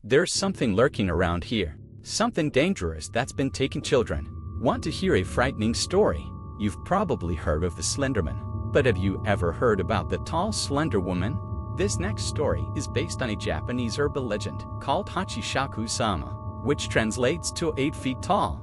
There's something lurking around here. Something dangerous that's been taking children. Want to hear a frightening story? You've probably heard of the Slenderman. But have you ever heard about the Tall Slenderwoman? This next story is based on a Japanese urban legend called Hachishakusama, which translates to 8 feet tall.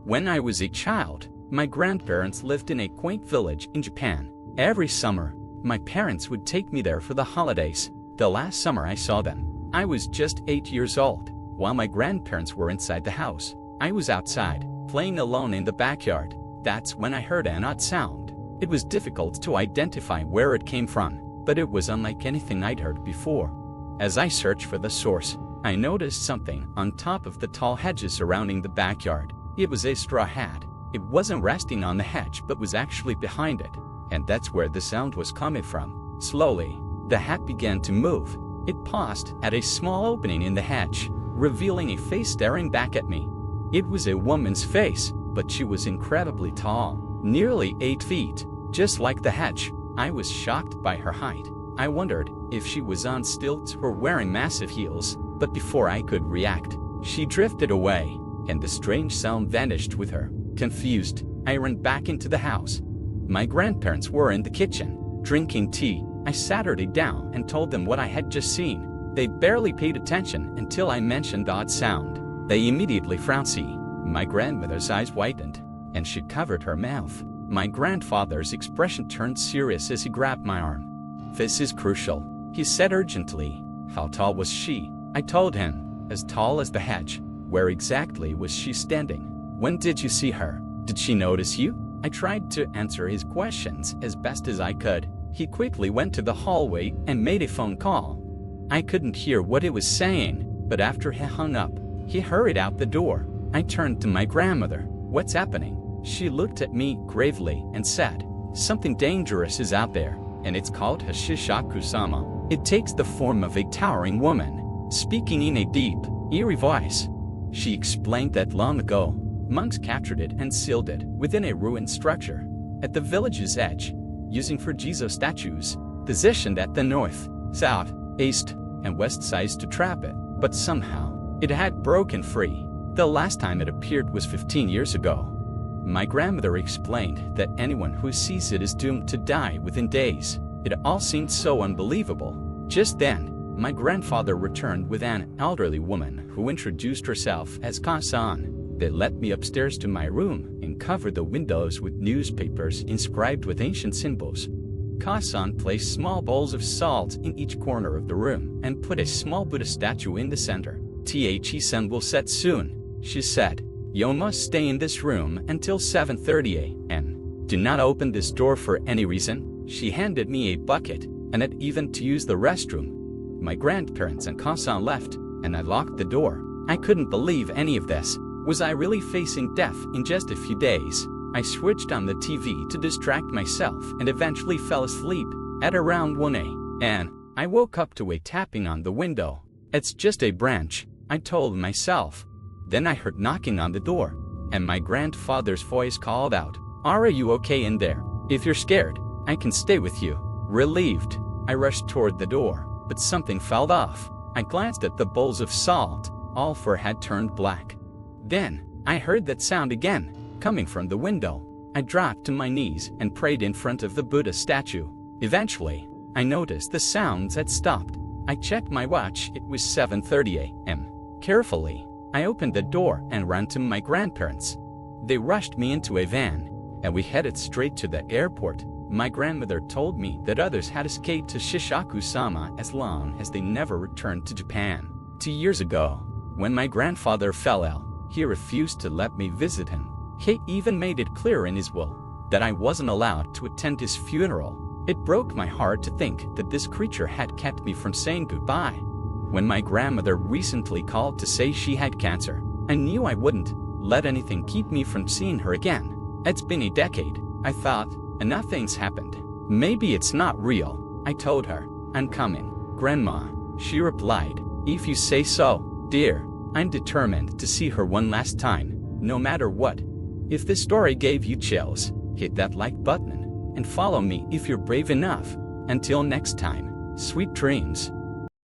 When I was a child, my grandparents lived in a quaint village in Japan. Every summer, my parents would take me there for the holidays. The last summer I saw them, I was just 8 years old. While my grandparents were inside the house, I was outside, playing alone in the backyard. That's when I heard an odd sound. It was difficult to identify where it came from, but it was unlike anything I'd heard before. As I searched for the source, I noticed something on top of the tall hedges surrounding the backyard. It was a straw hat. It wasn't resting on the hedge but was actually behind it, and that's where the sound was coming from. Slowly, the hat began to move. It paused at a small opening in the hedge, revealing a face staring back at me. It was a woman's face, but she was incredibly tall, nearly 8 feet, just like the hedge. I was shocked by her height. I wondered if she was on stilts or wearing massive heels, but before I could react, she drifted away, and the strange sound vanished with her. Confused, I ran back into the house. My grandparents were in the kitchen, drinking tea. I sat her down and told them what I had just seen. They barely paid attention until I mentioned the odd sound. They immediately frowned. My grandmother's eyes widened, and she covered her mouth. My grandfather's expression turned serious as he grabbed my arm. "This is crucial," he said urgently. "How tall was she?" I told him. "As tall as the hedge." "Where exactly was she standing? When did you see her? Did she notice you?" I tried to answer his questions as best as I could. He quickly went to the hallway and made a phone call. I couldn't hear what he was saying, but after he hung up, he hurried out the door. I turned to my grandmother. "What's happening?" She looked at me gravely and said, "Something dangerous is out there, and it's called Hachishakusama. It takes the form of a towering woman, speaking in a deep, eerie voice." She explained that long ago, monks captured it and sealed it within a ruined structure at the village's edge, using for Jizo statues, positioned at the north, south, east, and west sides to trap it. But somehow, it had broken free. The last time it appeared was 15 years ago. My grandmother explained that anyone who sees it is doomed to die within days. It all seemed so unbelievable. Just then, my grandfather returned with an elderly woman who introduced herself as Ka-san. They led me upstairs to my room and covered the windows with newspapers inscribed with ancient symbols. Ka-san placed small bowls of salt in each corner of the room and put a small Buddha statue in the center. "The will set soon," she said. "You must stay in this room until 7:30 a.m. Do not open this door for any reason." She handed me a bucket and it even to use the restroom. My grandparents and Ka-san left, and I locked the door. I couldn't believe any of this. Was I really facing death in just a few days? I switched on the TV to distract myself and eventually fell asleep at around 1 a.m. I woke up to a tapping on the window. "It's just a branch," I told myself. Then I heard knocking on the door, and my grandfather's voice called out, "Are you okay in there? If you're scared, I can stay with you." Relieved, I rushed toward the door, but something fell off. I glanced at the bowls of salt. All four had turned black. Then, I heard that sound again, coming from the window. I dropped to my knees and prayed in front of the Buddha statue. Eventually, I noticed the sounds had stopped. I checked my watch. It was 7:30 a.m. Carefully, I opened the door and ran to my grandparents. They rushed me into a van, and we headed straight to the airport. My grandmother told me that others had escaped to Hachishakusama as long as they never returned to Japan. 2 years ago, when my grandfather fell ill, he refused to let me visit him. He even made it clear in his will that I wasn't allowed to attend his funeral. It broke my heart to think that this creature had kept me from saying goodbye. When my grandmother recently called to say she had cancer, I knew I wouldn't let anything keep me from seeing her again. It's been a decade, I thought, and nothing's happened. Maybe it's not real. I told her, "I'm coming, Grandma." She replied, "If you say so, dear." I'm determined to see her one last time, no matter what. If this story gave you chills, hit that like button and follow me if you're brave enough. Until next time, sweet dreams.